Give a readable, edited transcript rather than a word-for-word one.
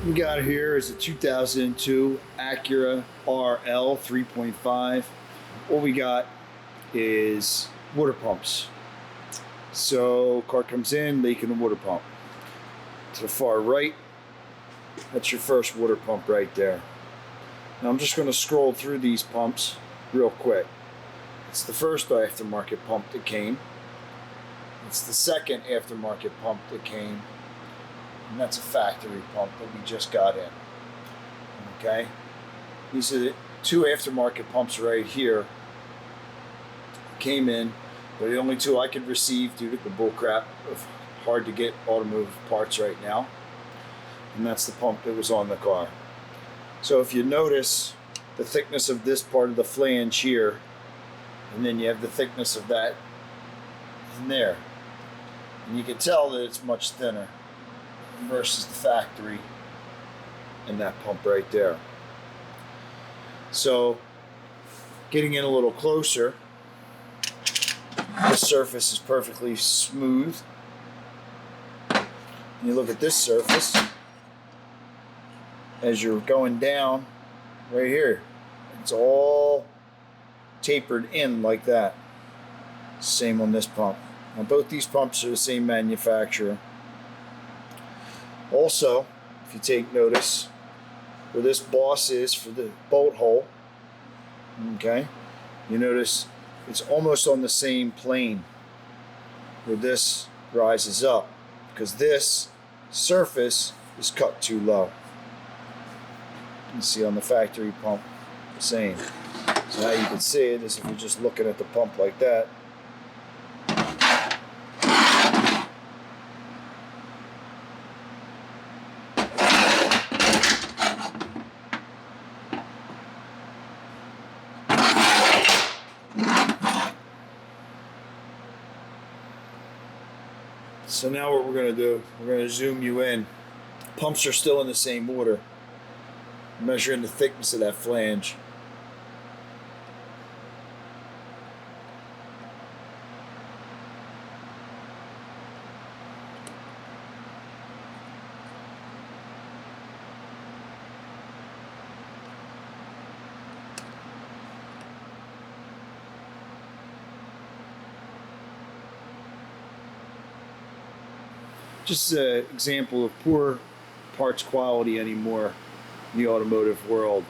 We got here is a 2002 Acura RL 3.5. What we got is water pumps. So car comes in, leaking the water pump. To the far right, that's your first water pump right there. Now I'm just going to scroll through these pumps real quick. It's the first aftermarket pump that came. It's the second aftermarket pump that came. And that's a factory pump that we just got in. Okay? These are the two aftermarket pumps right here. Came in. They're the only two I could receive due to the bullcrap of hard to get automotive parts right now. And that's the pump that was on the car. So if you notice the thickness of this part of the flange here, and then you have the thickness of that in there. And you can tell that it's much thinner versus the factory and that pump right there. So getting in a little closer, the surface is perfectly smooth. And you look at this surface as you're going down right here, it's all tapered in like that. Same on this pump. Now both these pumps are the same manufacturer. Also, if you take notice where this boss is for the bolt hole, okay, you notice it's almost on the same plane where this rises up, because this surface is cut too low. You can see on the factory pump the same. So how you can see it is if you're just looking at the pump like that. So now what we're going to do, we're going to zoom you in. Pumps are still in the same order. Measuring the thickness of that flange. Just an example of poor parts quality anymore in the automotive world.